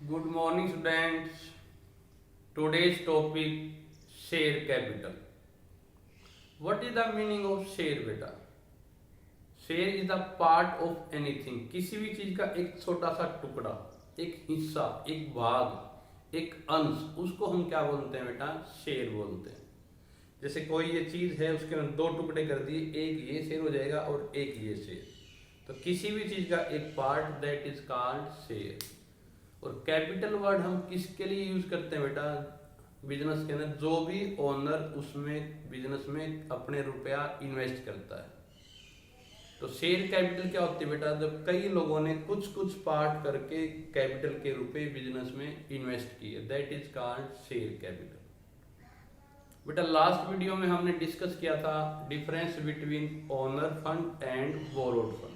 Good morning, students. Today's topic share capital. What is the meaning of share, बेटा? Share is the part of anything. किसी भी चीज का एक छोटा सा टुकड़ा, एक हिस्सा, एक भाग, एक अंश, उसको हम क्या बोलते हैं बेटा? शेयर बोलते हैं। जैसे कोई ये चीज है, उसके अंदर दो टुकड़े कर दिए, एक ये शेयर हो जाएगा और एक ये शेयर। तो किसी भी चीज का एक part, that is called share. और कैपिटल वर्ड हम किसके लिए यूज करते हैं बेटा? बिजनेस के अंदर जो भी ओनर उसमें बिजनेस में अपने रुपया इन्वेस्ट करता है। तो शेयर कैपिटल क्या होती है बेटा? जब कई लोगों ने कुछ कुछ पार्ट करके कैपिटल के रुपए बिजनेस में इन्वेस्ट किए, that is called share capital. बेटा लास्ट वीडियो में हमने डिस्कस किया था difference between owner fund and borrowed fund.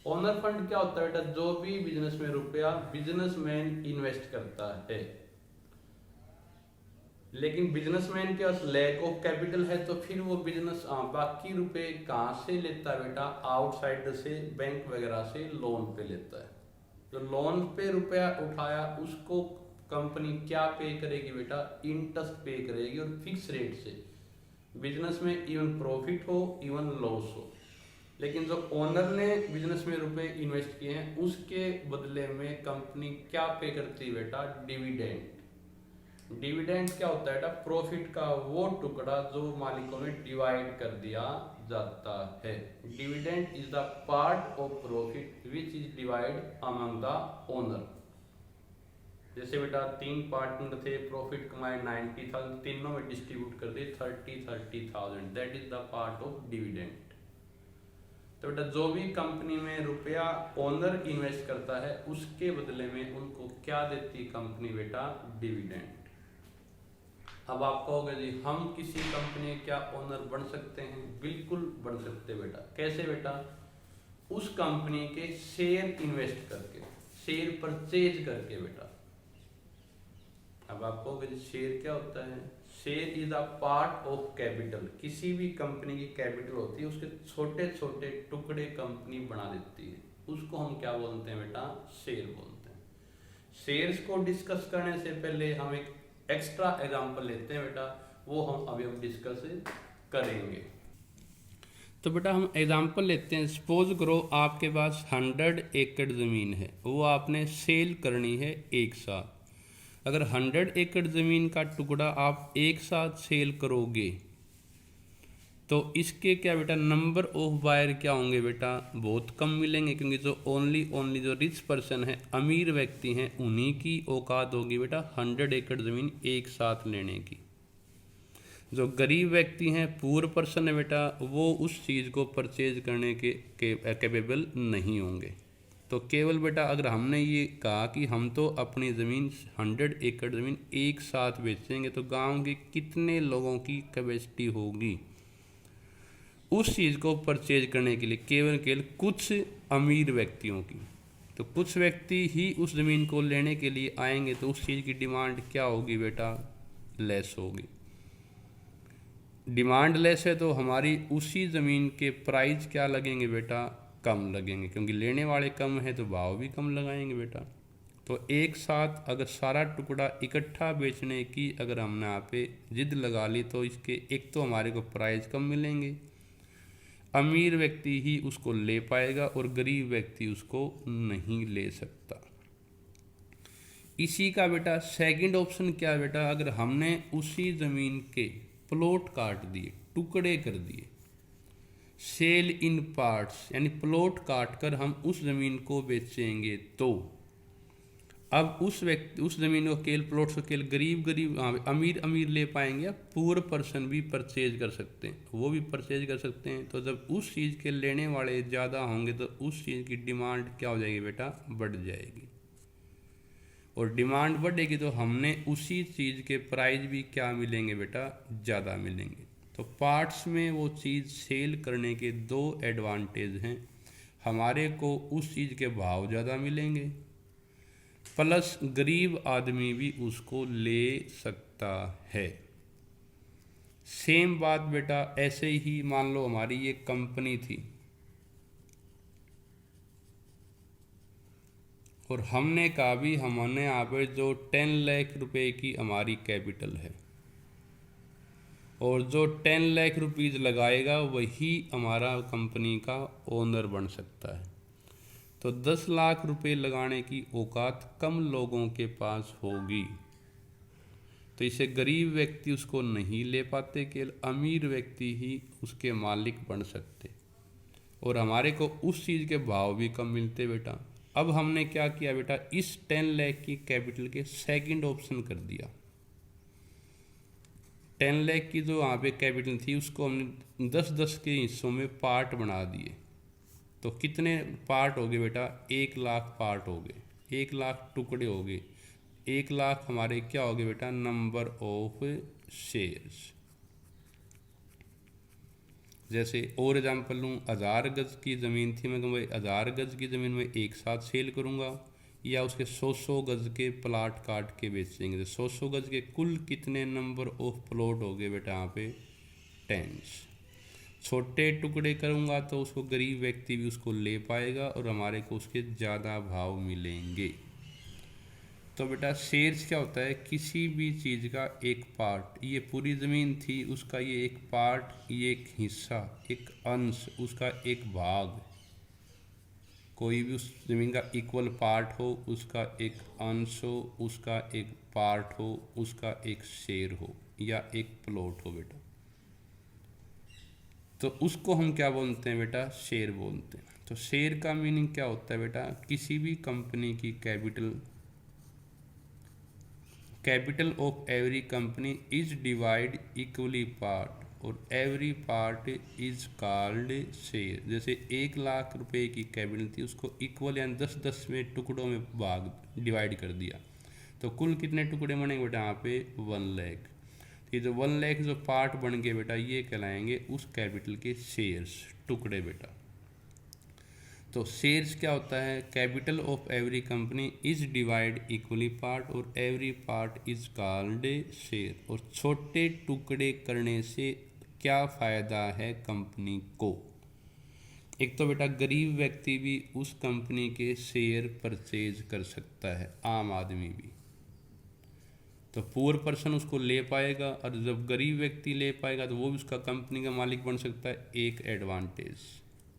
Owner fund क्या होता है बेटा? जो भी बिजनेस में रुपया बिजनेसमैन इन्वेस्ट करता है, लेकिन बिजनेसमैन के पास लैक ऑफ कैपिटल है, तो फिर वो बिजनेस बाकी रुपए कहाँ से लेता है बेटा? आउटसाइड से, बैंक वगैरह से लोन पे लेता है। जो लोन पे रुपया उठाया उसको कंपनी क्या पे करेगी बेटा? इंटरेस्ट पे करेगी, और फिक्स रेट से। बिजनेस में इवन प्रॉफिट हो इवन लॉस हो, लेकिन जो ओनर ने बिजनेस में रुपए इन्वेस्ट किए हैं उसके बदले में कंपनी क्या पे करती है बेटा? डिविडेंड। डिविडेंड क्या होता है बेटा? प्रॉफिट का वो टुकड़ा जो मालिकों में डिवाइड कर दिया जाता है। Dividend is the part of profit which is divide among the owner. जैसे बेटा तीन पार्टनर थे, प्रॉफिट कमाए 90,000, तीनों में डिस्ट्रीब्यूट कर दिए 30,000, that is the part of dividend. तो बेटा जो भी कंपनी में रुपया ओनर इन्वेस्ट करता है उसके बदले में उनको क्या देती कंपनी बेटा? डिविडेंड। अब आप कहोगे जी हम किसी कंपनी के क्या ओनर बन सकते हैं? बिल्कुल बन सकते बेटा। कैसे बेटा? उस कंपनी के शेयर इन्वेस्ट करके, शेयर परचेज करके बेटा। अब आप कहोगे जी शेयर क्या होता है? Share is a part of capital. किसी भी कंपनी की कैपिटल होती है, उसके छोटे छोटे टुकड़े कंपनी बना देती है, उसको हम क्या बोलते हैं बेटा? शेयर बोलते हैं। शेयर्स को डिस्कस करने से पहले हम एक एक्स्ट्रा एग्जाम्पल लेते हैं बेटा, वो हम अभी डिस्कस करेंगे। तो बेटा हम एग्जाम्पल लेते हैं। सपोज करो आपके पास 100 एकड़ ज़मीन है, वो आपने सेल करनी है एक साथ। अगर 100 एकड़ ज़मीन का टुकड़ा आप एक साथ सेल करोगे तो इसके क्या बेटा? नंबर ऑफ बायर क्या होंगे बेटा? बहुत कम मिलेंगे, क्योंकि जो ओनली जो रिच पर्सन है, अमीर व्यक्ति हैं, उन्हीं की औकात होगी बेटा 100 एकड़ ज़मीन एक साथ लेने की। जो गरीब व्यक्ति हैं, पुअर पर्सन है बेटा, वो उस चीज़ को परचेज करने के कैपेबल नहीं होंगे। तो केवल बेटा अगर हमने ये कहा कि हम तो अपनी ज़मीन 100 एकड़ ज़मीन एक साथ बेचेंगे, तो गांव के कितने लोगों की कैपेसिटी होगी उस चीज़ को परचेज करने के लिए? केवल कुछ अमीर व्यक्तियों की। तो कुछ व्यक्ति ही उस ज़मीन को लेने के लिए आएंगे, तो उस चीज़ की डिमांड क्या होगी बेटा? लेस होगी। डिमांड लेस है तो हमारी उसी ज़मीन के प्राइस क्या लगेंगे बेटा? कम लगेंगे, क्योंकि लेने वाले कम है तो भाव भी कम लगाएंगे बेटा। तो एक साथ अगर सारा टुकड़ा इकट्ठा बेचने की अगर हमने यहाँ पे जिद लगा ली, तो इसके एक तो हमारे को प्राइस कम मिलेंगे, अमीर व्यक्ति ही उसको ले पाएगा और गरीब व्यक्ति उसको नहीं ले सकता। इसी का बेटा सेकंड ऑप्शन क्या है बेटा? अगर हमने उसी ज़मीन के प्लॉट काट दिए, टुकड़े कर दिए, सेल इन पार्ट्स, यानी प्लॉट काट कर हम उस ज़मीन को बेचेंगे, तो अब उस ज़मीन को केवल प्लॉट्स को केवल गरीब अमीर ले पाएंगे, या पुअर पर्सन भी परचेज कर सकते हैं, वो भी परचेज कर सकते हैं। तो जब उस चीज़ के लेने वाले ज़्यादा होंगे तो उस चीज़ की डिमांड क्या हो जाएगी बेटा? बढ़ जाएगी। और डिमांड बढ़ेगी तो हमने उसी चीज़ के प्राइस भी क्या मिलेंगे बेटा? ज़्यादा मिलेंगे। तो पार्ट्स में वो चीज़ सेल करने के दो एडवांटेज हैं। हमारे को उस चीज़ के भाव ज़्यादा मिलेंगे, प्लस गरीब आदमी भी उसको ले सकता है। सेम बात बेटा ऐसे ही मान लो हमारी ये कंपनी थी और हमने कहा भी हमने यहाँ पे जो 10 लाख रुपए की हमारी कैपिटल है और जो 10 लाख रुपीज़ लगाएगा वही हमारा कंपनी का ओनर बन सकता है। तो 10 लाख रुपए लगाने की औकात कम लोगों के पास होगी, तो इसे गरीब व्यक्ति उसको नहीं ले पाते, केवल अमीर व्यक्ति ही उसके मालिक बन सकते और हमारे को उस चीज़ के भाव भी कम मिलते बेटा। अब हमने क्या किया बेटा, इस 10 लाख की कैपिटल के सेकंड ऑप्शन कर दिया। 10 लाख की जो वहाँ पे कैपिटल थी उसको हमने 10-10 के हिस्सों में पार्ट बना दिए। तो कितने पार्ट हो गए बेटा, 1 लाख पार्ट हो गए, 1 लाख टुकड़े हो गए। 1 लाख हमारे क्या हो गए बेटा, नंबर ऑफ शेयर्स। जैसे और एग्जाम्पल लूँ, 1000 गज की ज़मीन थी, मैं कहूँ 1000 गज की ज़मीन में एक साथ सेल करूँगा या उसके 100 गज के प्लाट काट के बेचेंगे। तो 100 गज के कुल कितने नंबर ऑफ प्लॉट हो गए बेटा, यहाँ पे 10। छोटे टुकड़े करूँगा तो उसको गरीब व्यक्ति भी उसको ले पाएगा और हमारे को उसके ज़्यादा भाव मिलेंगे। तो बेटा शेयर्स क्या होता है, किसी भी चीज़ का एक पार्ट, ये पूरी ज़मीन थी उसका ये एक पार्ट, ये एक हिस्सा, एक अंश, उसका एक भाग, कोई भी उस ज़मीन का इक्वल पार्ट हो, उसका एक अंश हो, उसका एक पार्ट हो, उसका एक शेयर हो या एक प्लॉट हो बेटा, तो उसको हम क्या बोलते हैं बेटा, शेयर बोलते हैं। तो शेयर का मीनिंग क्या होता है बेटा, किसी भी कंपनी की capital of every company is divide equally part और every part is called share. जैसे 1 लाख रुपए की कैपिटल थी उसको इक्वल यानी 10-10 में टुकड़ों में भाग डिवाइड कर दिया, तो कुल कितने टुकड़े बनेंगे बेटा, यहाँ पे 1 लाख। ये जो 1 लाख जो पार्ट बन गए बेटा, ये कहलाएंगे उस कैपिटल के शेयर्स, टुकड़े बेटा। तो शेयर्स क्या होता है, capital of every company is divide equally part और every part is called share. और छोटे टुकड़े करने से क्या फ़ायदा है कंपनी को, एक तो बेटा गरीब व्यक्ति भी उस कंपनी के शेयर परचेज कर सकता है, आम आदमी भी, तो पुअर पर्सन उसको ले पाएगा और जब गरीब व्यक्ति ले पाएगा तो वो भी उसका कंपनी का मालिक बन सकता है, एक एडवांटेज।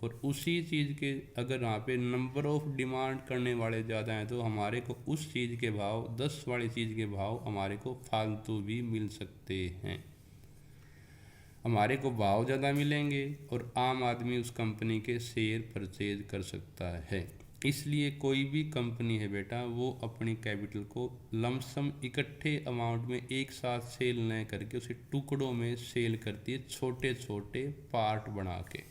और उसी चीज़ के अगर वहाँ पे नंबर ऑफ डिमांड करने वाले ज़्यादा हैं तो हमारे को उस चीज़ के भाव 10 वाली चीज़ के भाव हमारे को फालतू भी मिल सकते हैं, हमारे को भाव ज़्यादा मिलेंगे और आम आदमी उस कंपनी के शेयर परचेज कर सकता है। इसलिए कोई भी कंपनी है बेटा वो अपनी कैपिटल को लमसम इकट्ठे अमाउंट में एक साथ सेल न करके उसे टुकड़ों में सेल करती है, छोटे छोटे पार्ट बना के।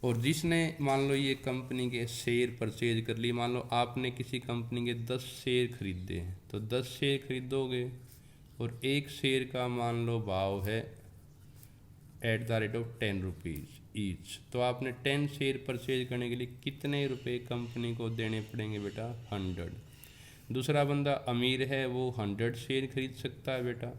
और जिसने मान लो ये कंपनी के शेयर परचेज कर लिए, मान लो आपने किसी कंपनी के 10 शेयर खरीदे हैं, तो 10 शेयर खरीदोगे और एक शेयर का मान लो भाव है @10 रुपीज़ ईच, तो आपने 10 शेयर परचेज करने के लिए कितने रुपए कंपनी को देने पड़ेंगे बेटा, 100। दूसरा बंदा अमीर है वो 100 शेयर खरीद सकता है बेटा,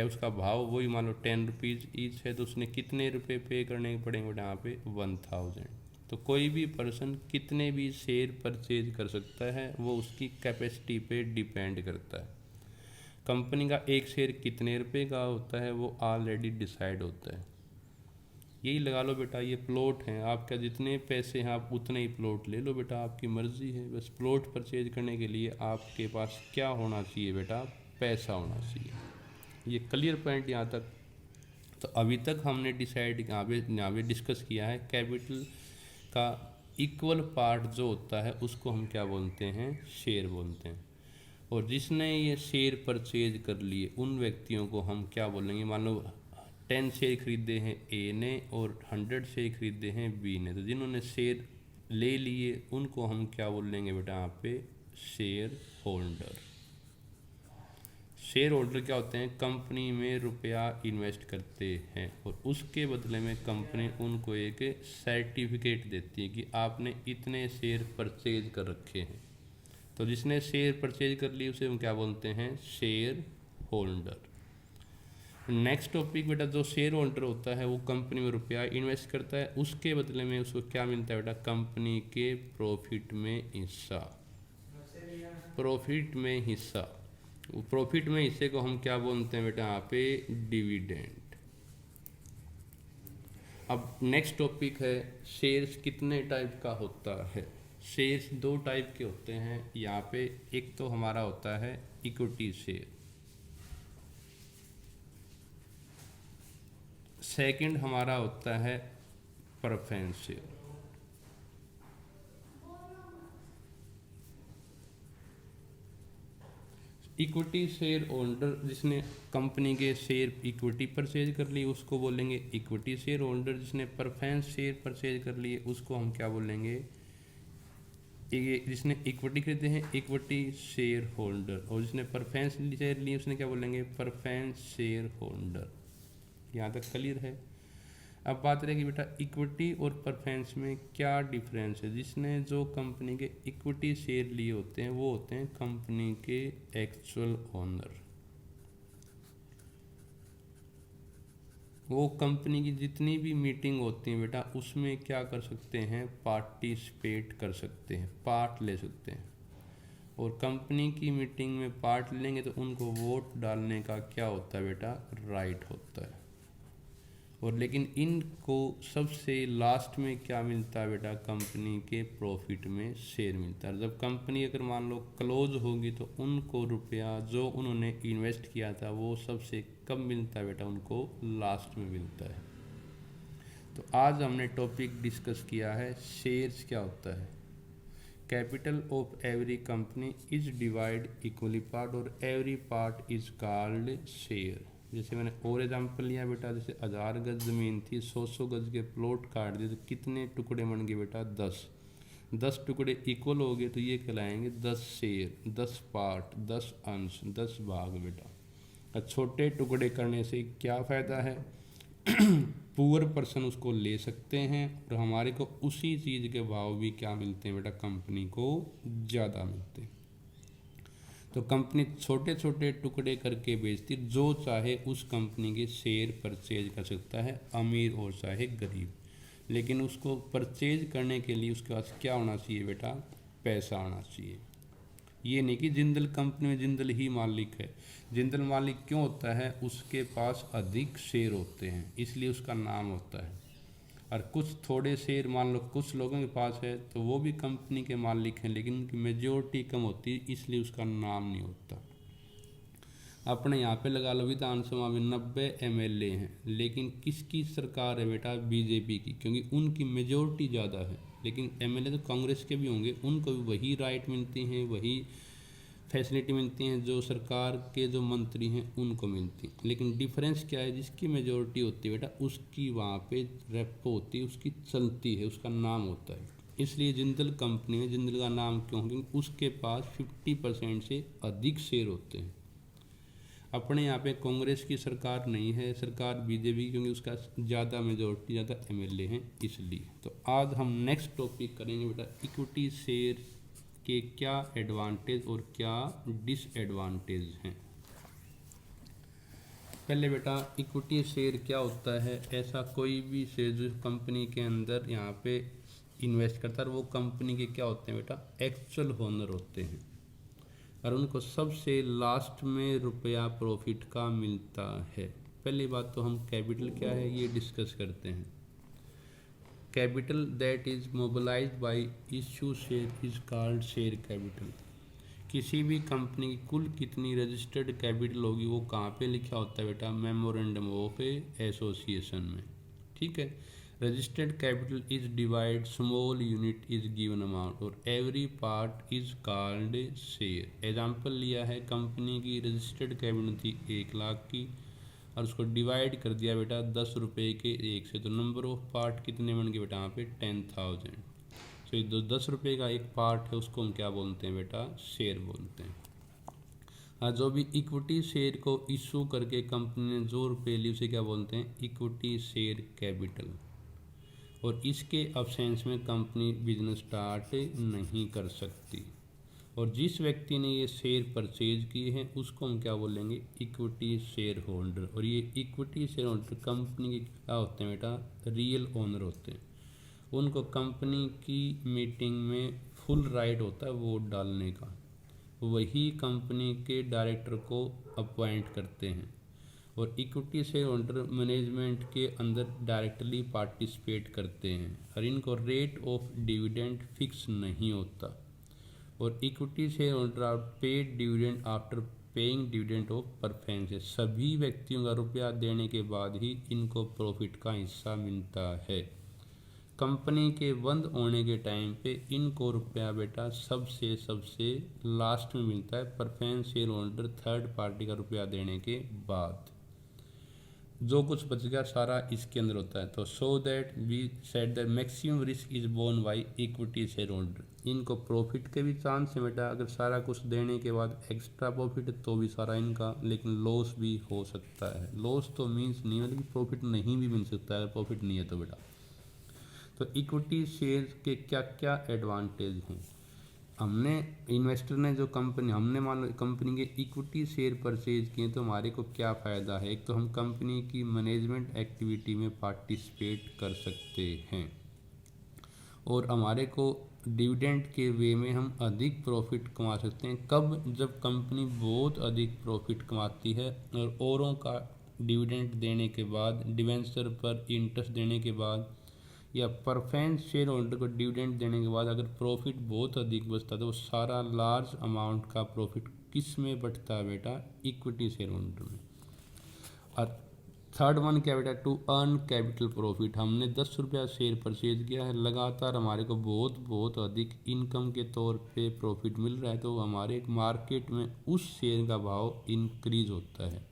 उसका भाव वही मान लो 10 रुपीज़ ईच है, तो उसने कितने रुपए पे करने पड़ेंगे बेटा, यहाँ पे 1000। तो कोई भी पर्सन कितने भी शेयर परचेज कर सकता है, वो उसकी कैपेसिटी पे डिपेंड करता है। कंपनी का एक शेयर कितने रुपए का होता है वो ऑलरेडी डिसाइड होता है। यही लगा लो बेटा, ये प्लॉट हैं, आपका जितने पैसे हैं आप उतने ही प्लॉट ले लो बेटा, आपकी मर्जी है। बस प्लॉट परचेज करने के लिए आपके पास क्या होना चाहिए बेटा, पैसा होना चाहिए। ये क्लियर पॉइंट यहाँ तक। तो अभी तक हमने डिसाइड यहाँ पे डिस्कस किया है कैपिटल का इक्वल पार्ट जो होता है उसको हम क्या बोलते हैं, शेयर बोलते हैं। और जिसने ये शेयर परचेज कर लिए उन व्यक्तियों को हम क्या बोलेंगे, मान लो 10 शेयर खरीदे हैं ए ने और 100 शेयर खरीदे हैं बी ने, तो जिन्होंने शेयर ले लिए उनको हम क्या बोलेंगे बेटा, यहाँ पे शेयर होल्डर। शेयर होल्डर क्या होते हैं, कंपनी में रुपया इन्वेस्ट करते हैं और उसके बदले में कंपनी उनको एक सर्टिफिकेट देती है कि आपने इतने शेयर परचेज कर रखे हैं। तो जिसने शेयर परचेज कर लिए उसे हम क्या बोलते हैं, शेयर होल्डर। नेक्स्ट टॉपिक बेटा, जो शेयर होल्डर होता है वो कंपनी में रुपया इन्वेस्ट करता है, उसके बदले में उसको क्या मिलता है बेटा, कंपनी के प्रॉफिट में हिस्सा। प्रॉफिट में हिस्सा, प्रॉफिट में हिस्से को हम क्या बोलते हैं बेटा, यहाँ पे डिविडेंड। अब नेक्स्ट टॉपिक है शेयर्स कितने टाइप का होता है। शेयर्स दो टाइप के होते हैं यहाँ पे, एक तो हमारा होता है इक्विटी शेयर, सेकंड हमारा होता है preference share. Equity share holder जिसने कंपनी के शेयर इक्विटी परचेज कर ली उसको बोलेंगे इक्विटी शेयर होल्डर, जिसने प्रेफरेंस शेयर परचेज कर लिए उसको हम क्या बोलेंगे, ये जिसने इक्विटी खरीदे हैं इक्विटी शेयर होल्डर, और जिसने प्रेफरेंस शेयर लिए उसने क्या बोलेंगे, प्रेफरेंस शेयर होल्डर। यहाँ तक क्लियर है। अब बात रहेगी बेटा इक्विटी और प्रेफरेंस में क्या डिफरेंस है। जिसने जो कंपनी के इक्विटी शेयर लिए होते हैं वो होते हैं कंपनी के एक्चुअल ओनर, वो कंपनी की जितनी भी मीटिंग होती है बेटा उसमें क्या कर सकते हैं, पार्टिसिपेट कर सकते हैं, पार्ट ले सकते हैं। और कंपनी की मीटिंग में पार्ट लेंगे तो उनको वोट डालने का क्या होता है बेटा, राइट होता है। और लेकिन इनको सबसे लास्ट में क्या मिलता है बेटा, कंपनी के प्रॉफिट में शेयर मिलता है। जब कंपनी अगर मान लो क्लोज होगी तो उनको रुपया जो उन्होंने इन्वेस्ट किया था वो सबसे कब मिलता है बेटा, उनको लास्ट में मिलता है। तो आज हमने टॉपिक डिस्कस किया है शेयर्स क्या होता है। Capital of every company is divide equally part और every part is called share. जैसे मैंने और एग्जाम्पल लिया बेटा, जैसे 1000 गज ज़मीन थी, 100 गज के प्लॉट काट दिए तो कितने टुकड़े बन गए बेटा, 10 टुकड़े इक्वल हो गए तो ये कहलाएंगे 10 शेयर, 10 पार्ट, 10 अंश, 10 भाग बेटा। छोटे टुकड़े करने से क्या फ़ायदा है, पुअर पर्सन उसको ले सकते हैं और हमारे को उसी चीज़ के भाव भी क्या मिलते हैं बेटा, कंपनी को ज़्यादा मिलते हैं। तो कंपनी छोटे छोटे टुकड़े करके बेचती, जो चाहे उस कंपनी के शेयर परचेज कर सकता है, अमीर और चाहे गरीब। लेकिन उसको परचेज करने के लिए उसके पास क्या होना चाहिए बेटा, पैसा आना चाहिए। ये नहीं कि जिंदल कंपनी में जिंदल ही मालिक है। जिंदल मालिक क्यों होता है, उसके पास अधिक शेयर होते हैं इसलिए उसका नाम होता है। और कुछ थोड़े शेयर मान लो कुछ लोगों के पास है तो वो भी कंपनी के मालिक हैं लेकिन उनकी मेजोरिटी कम होती है इसलिए उसका नाम नहीं होता। अपने यहाँ पे लगा लो विधानसभा में 90 MLA हैं लेकिन किसकी सरकार है बेटा, बीजेपी की, क्योंकि उनकी मेजोरिटी ज़्यादा है। लेकिन MLA तो कांग्रेस के भी होंगे, उनको भी वही राइट मिलती हैं, वही फैसिलिटी मिलती हैं जो सरकार के जो मंत्री हैं उनको मिलती हैं। लेकिन डिफरेंस क्या है, जिसकी मेजोरिटी होती है बेटा उसकी वहाँ पे रेपो होती है, उसकी चलती है, उसका नाम होता है। इसलिए जिंदल कंपनी में जिंदल का नाम क्यों, क्योंकि उसके पास 50% से अधिक शेयर होते हैं। अपने यहाँ पे कांग्रेस की सरकार नहीं है, सरकार बीजेपी, क्योंकि उसका ज़्यादा मेजोरिटी, ज़्यादा MLA हैं इसलिए। तो आज हम नेक्स्ट टॉपिक करेंगे बेटा इक्विटी शेयर के क्या एडवांटेज और क्या डिसएडवांटेज हैं। पहले बेटा इक्विटी शेयर क्या होता है, ऐसा कोई भी शेयर जो कंपनी के अंदर यहाँ पे इन्वेस्ट करता है वो कंपनी के क्या होते हैं बेटा, एक्चुअल ओनर होते हैं और उनको सबसे लास्ट में रुपया प्रॉफिट का मिलता है। पहली बात तो हम कैपिटल क्या है ये डिस्कस करते हैं। Capital that is mobilised bye issue share is called share capital. किसी भी कंपनी की कुल कितनी रजिस्टर्ड कैपिटल होगी वो कहाँ पे लिखा होता है बेटा, मेमोरेंडम ऑफ एसोसिएशन में। ठीक है, registered capital is divide, small unit is given amount और every part is called share. Example लिया है, कंपनी की रजिस्टर्ड कैपिटल थी 1 लाख की और उसको डिवाइड कर दिया बेटा 10 रुपये के 1 से, तो नंबर ऑफ पार्ट कितने बन गए बेटा यहाँ पे 10,000। तो ये 10 रुपये का एक पार्ट है उसको हम क्या बोलते हैं बेटा, शेयर बोलते हैं। हाँ, जो भी इक्विटी शेयर को इशू करके कंपनी ने जो रुपये ली उसे क्या बोलते हैं, इक्विटी शेयर कैपिटल। और इसके अब्सेंस में कंपनी बिजनेस स्टार्ट नहीं कर सकती। और जिस व्यक्ति ने ये शेयर परचेज किए हैं उसको हम क्या बोलेंगे, इक्विटी शेयर होल्डर। और ये इक्विटी शेयर होल्डर कंपनी के क्या होते हैं बेटा, रियल ओनर होते हैं। उनको कंपनी की मीटिंग में फुल राइट होता है वोट डालने का। वही कंपनी के डायरेक्टर को अपॉइंट करते हैं और इक्विटी शेयर होल्डर मैनेजमेंट के अंदर डायरेक्टली पार्टिसिपेट करते हैं और इनको रेट ऑफ डिविडेंड फिक्स नहीं होता। और equity share holder are paid dividend after paying dividend of preference. सभी व्यक्तियों का रुपया देने के बाद ही इनको प्रॉफिट का हिस्सा मिलता है। कंपनी के बंद होने के टाइम पे इनको रुपया बेटा सबसे लास्ट में मिलता है, preference share holder third party का रुपया देने के बाद। जो कुछ बच गया सारा इसके अंदर होता है। तो so that we said that maximum risk is borne by equity share holder. इनको प्रॉफिट के भी चांस है बेटा, अगर सारा कुछ देने के बाद एक्स्ट्रा प्रॉफिट है तो भी सारा इनका, लेकिन लॉस भी हो सकता है। लॉस तो मीन्स नहीं मतलब प्रॉफिट नहीं भी मिल सकता है अगर प्रॉफिट नहीं है तो बेटा। तो इक्विटी शेयर के क्या क्या एडवांटेज हैं। हमने इन्वेस्टर ने जो कंपनी, हमने मान लो कंपनी के इक्विटी शेयर परचेज किए तो हमारे को क्या फ़ायदा है। एक तो हम कंपनी की मैनेजमेंट एक्टिविटी में पार्टिसिपेट कर सकते हैं और हमारे को डिविडेंड के वे में हम अधिक प्रॉफिट कमा सकते हैं। कब, जब कंपनी बहुत अधिक प्रॉफिट कमाती है और औरों का डिविडेंड देने के बाद, डिवेंचर पर इंटरेस्ट देने के बाद या प्रेफरेंस शेयर होल्डर को डिविडेंड देने के बाद अगर प्रॉफिट बहुत अधिक बचता है तो वो सारा लार्ज अमाउंट का प्रॉफिट किस में बटता है बेटा, इक्विटी शेयर होल्डर में। और थर्ड वन क्या बेटा, टू अर्न कैपिटल प्रॉफिट। हमने 10 रुपया शेयर परचेज किया है, लगातार हमारे को बहुत अधिक इनकम के तौर पे प्रॉफिट मिल रहा है तो हमारे मार्केट में उस शेयर का भाव इंक्रीज होता है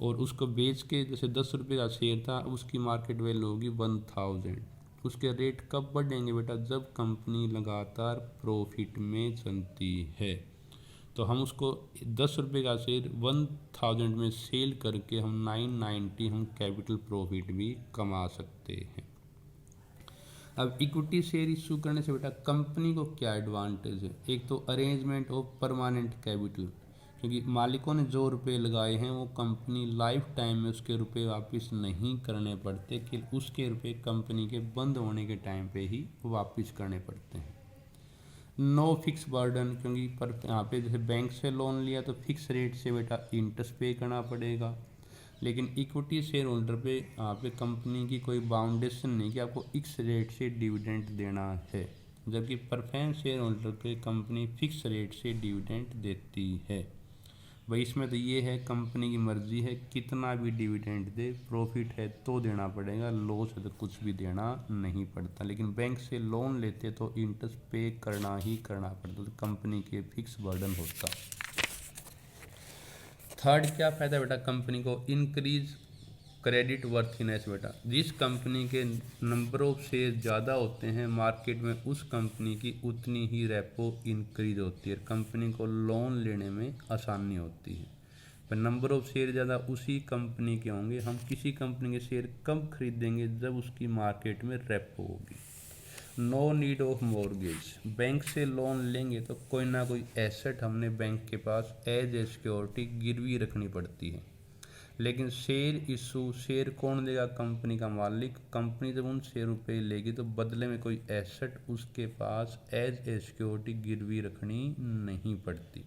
और उसको बेच के, जैसे 10 रुपये का शेयर था उसकी मार्केट वैल्यू होगी 1000। उसके रेट कब बढ़ेंगे बेटा, जब कंपनी लगातार प्रॉफिट में चलती है। तो हम उसको 10 रुपये का शेयर 1000 में सेल करके हम 990 हम कैपिटल प्रॉफिट भी कमा सकते हैं। अब इक्विटी शेयर इशू करने से बेटा कंपनी को क्या एडवांटेज है। एक तो अरेंजमेंट ऑफ परमानेंट कैपिटल, क्योंकि मालिकों ने जो रुपए लगाए हैं वो कंपनी लाइफ टाइम में उसके रुपए वापस नहीं करने पड़ते, कि उसके रुपए कंपनी के बंद होने के टाइम पे ही वापस करने पड़ते हैं। नो फिक्स बर्डन, क्योंकि पर यहाँ पे जैसे बैंक से लोन लिया तो फिक्स रेट से बेटा इंटरेस्ट पे करना पड़ेगा, लेकिन इक्विटी शेयर होल्डर पे यहाँ पे कंपनी की कोई बाउंडेशन नहीं कि आपको इक्स रेट से डिविडेंड देना है, जबकि प्रेफरेंस शेयर होल्डर पे कंपनी फिक्स रेट से डिविडेंड देती है। भाई इसमें तो ये है कंपनी की मर्जी है, कितना भी डिविडेंड दे, प्रॉफिट है तो देना पड़ेगा, लॉस है तो कुछ भी देना नहीं पड़ता। लेकिन बैंक से लोन लेते तो इंटरेस्ट पे करना ही करना पड़ता, तो कंपनी के फिक्स बर्डन होता। थर्ड क्या फ़ायदा बेटा कंपनी को, इंक्रीज क्रेडिट वर्थिनेस। बेटा जिस कंपनी के नंबर ऑफ शेयर ज़्यादा होते हैं मार्केट में उस कंपनी की उतनी ही रेपो इंक्रीज होती है, कंपनी को लोन लेने में आसानी होती है। पर नंबर ऑफ शेयर ज़्यादा उसी कंपनी के होंगे, हम किसी कंपनी के शेयर कम खरीदेंगे जब उसकी मार्केट में रेपो होगी। No need of mortgage, bank से लोन लेंगे तो कोई ना कोई एसेट हमने बैंक के पास एज ए सिक्योरिटी गिरवी रखनी पड़ती है। लेकिन शेयर इशू, शेयर कौन देगा, कंपनी का मालिक। कंपनी जब उन शेयर रुपये लेगी तो बदले में कोई एसेट उसके पास एज ए सिक्योरिटी गिरवी रखनी नहीं पड़ती।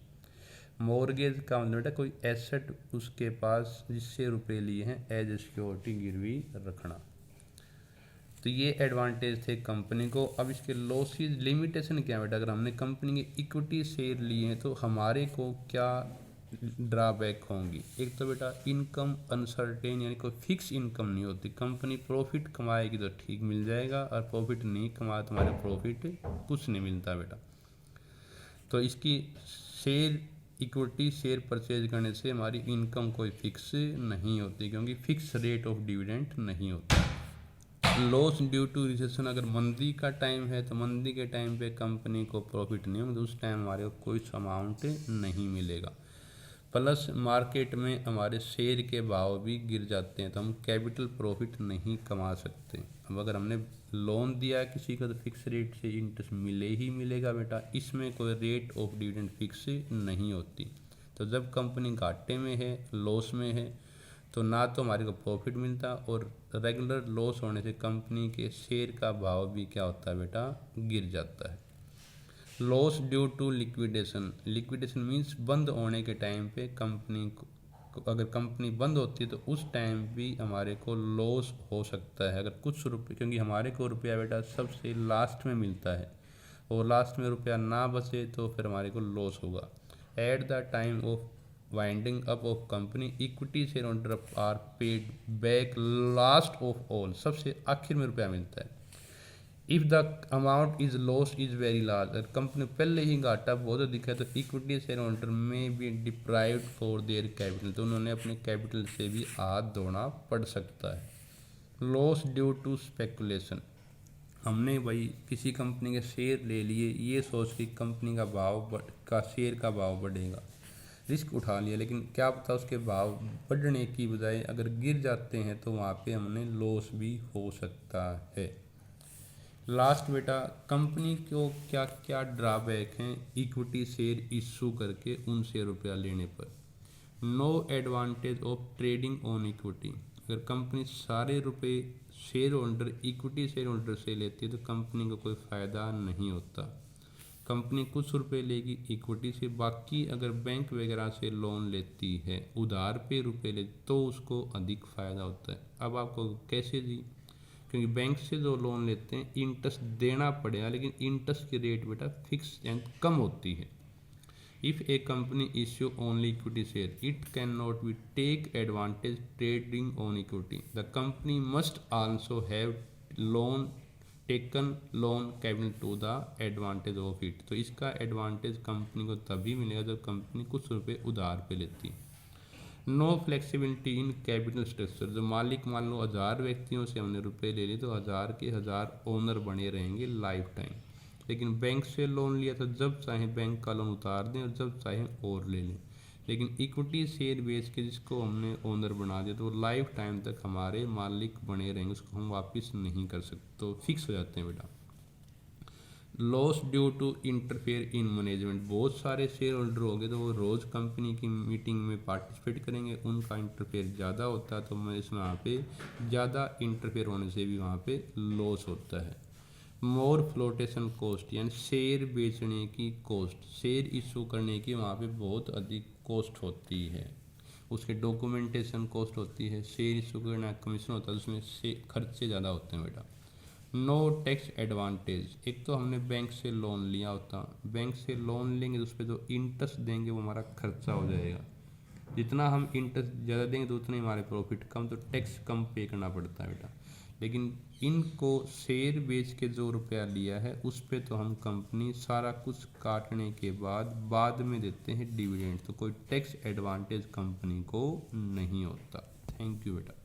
मॉर्गेज का मतलब बेटा कोई एसेट उसके पास जिससे रुपये लिए हैं एज ए सिक्योरिटी गिरवी रखना। तो ये एडवांटेज थे कंपनी को। अब इसके लॉसेज लिमिटेशन क्या बेटा, अगर हमने कंपनी के इक्विटी शेयर लिए हैं तो हमारे को क्या ड्रॉबैक होंगी। एक तो बेटा इनकम अनसर्टेन, यानी कोई फिक्स इनकम नहीं होती। कंपनी प्रॉफिट कमाएगी तो ठीक मिल जाएगा और प्रॉफिट नहीं कमाए तो हमारे प्रॉफिट कुछ नहीं मिलता बेटा। तो इसकी शेयर इक्विटी शेयर परचेज करने से हमारी इनकम कोई फिक्स नहीं होती, क्योंकि फिक्स रेट ऑफ डिविडेंड नहीं होता। लॉस ड्यू टू रिसेशन, अगर मंदी का टाइम है तो मंदी के टाइम पे कंपनी को प्रॉफिट नहीं होगा तो उस टाइम हमारे को कोई अमाउंट नहीं मिलेगा। प्लस मार्केट में हमारे शेयर के भाव भी गिर जाते हैं तो हम कैपिटल प्रॉफिट नहीं कमा सकते। अब अगर हमने लोन दिया है किसी का तो फिक्स रेट से इंटरेस्ट मिले ही मिलेगा बेटा, इसमें कोई रेट ऑफ डिविडेंड फिक्स नहीं होती। तो जब कंपनी घाटे में है, लॉस में है, तो ना तो हमारे को प्रॉफिट मिलता और रेगुलर लॉस होने से कंपनी के शेयर का भाव भी क्या होता है बेटा, गिर जाता है। Loss due to liquidation, liquidation means बंद होने के टाइम पे कंपनी को, अगर कंपनी बंद होती है तो उस टाइम भी हमारे को लॉस हो सकता है। अगर कुछ रुपये, क्योंकि हमारे को रुपया बेटा सबसे लास्ट में मिलता है और लास्ट में रुपया ना बचे तो फिर हमारे को लॉस होगा। At the time of winding up of company equity share holder are paid back last of all, सबसे आखिर में रुपया मिलता है। If the amount is loss is very large, अगर कंपनी पहले ही घाटा बहुत अधिक है तो इक्विटी शेयर होल्डर में भी डिप्राइव्ड फॉर देयर कैपिटल, तो उन्होंने अपने कैपिटल से भी हाथ धोना पड़ सकता है। लॉस ड्यू टू स्पेकुलेशन, हमने भाई किसी कंपनी के शेयर ले लिए ये सोच कि कंपनी का भाव शेयर का भाव बढ़ेगा, रिस्क उठा लिया, लेकिन क्या पता उसके भाव बढ़ने की बजाय अगर गिर जाते हैं तो वहाँ पे हमने लॉस भी हो सकता है। लास्ट बेटा, कंपनी को क्या क्या ड्रॉबैक हैं इक्विटी शेयर इशू करके उनसे रुपया लेने पर। No advantage of trading on equity, अगर कंपनी सारे रुपए share holder equity share holder से लेती है तो कंपनी को कोई फ़ायदा नहीं होता। कंपनी कुछ रुपए लेगी इक्विटी से, बाकी अगर बैंक वगैरह से लोन लेती है उधार पे रुपए ले तो उसको अधिक फ़ायदा होता है। अब आपको कैसे जी, क्योंकि बैंक से जो लोन लेते हैं इंटरेस्ट देना पड़ेगा, लेकिन इंटरेस्ट की रेट बेटा फिक्स एंड कम होती है। If a company issue only equity share it can not be take advantage trading on equity, the company must also have loan taken loan capital to the advantage of it, तो इसका advantage company को तभी मिलेगा जब company कुछ रुपए उधार पे लेती है। No flexibility in capital structure, जो मालिक मान लो 1000 व्यक्तियों से हमने रुपए ले लिए तो 1000 के 1000 ओनर बने रहेंगे लाइफ टाइम, लेकिन बैंक से लोन लिया तो जब चाहे बैंक का लोन उतार दें और जब चाहे और ले लें। लेकिन इक्विटी शेयर बेच के जिसको हमने ओनर बना दिया तो वो लाइफ टाइम तक हमारे मालिक बने रहेंगे, उसको हम वापस नहीं कर सकते, तो फिक्स हो जाते हैं बेटा। Loss due to interfere in management, बहुत सारे शेयर होल्डर हो गए तो वो रोज़ कंपनी की मीटिंग में पार्टिसिपेट करेंगे, उनका इंटरफेयर ज़्यादा होता है तो मैं इसमें वहाँ पे ज़्यादा इंटरफेयर होने से भी वहाँ पे लॉस होता है। मोर फ्लोटेशन कॉस्ट, यानी शेयर बेचने की कॉस्ट, शेयर इशू करने की वहाँ पे बहुत अधिक कॉस्ट होती है, उसके डॉक्यूमेंटेशन कॉस्ट होती है, शेयर इशू करना कमीशन होता है, उसमें से खर्चे ज़्यादा होते हैं बेटा। नो टैक्स एडवांटेज, एक तो हमने बैंक से लोन लिया होता, बैंक से लोन लेंगे तो उस पर जो इंटरेस्ट देंगे वो हमारा खर्चा हो जाएगा, जितना हम इंटरेस्ट ज़्यादा देंगे तो उतना ही हमारे प्रॉफिट कम, तो टैक्स कम पे करना पड़ता है बेटा। लेकिन इनको शेयर बेच के जो रुपया लिया है उस पर तो हम कंपनी सारा कुछ काटने के बाद में देते हैं डिविडेंड, तो कोई टैक्स एडवांटेज कंपनी को नहीं होता। थैंक यू बेटा।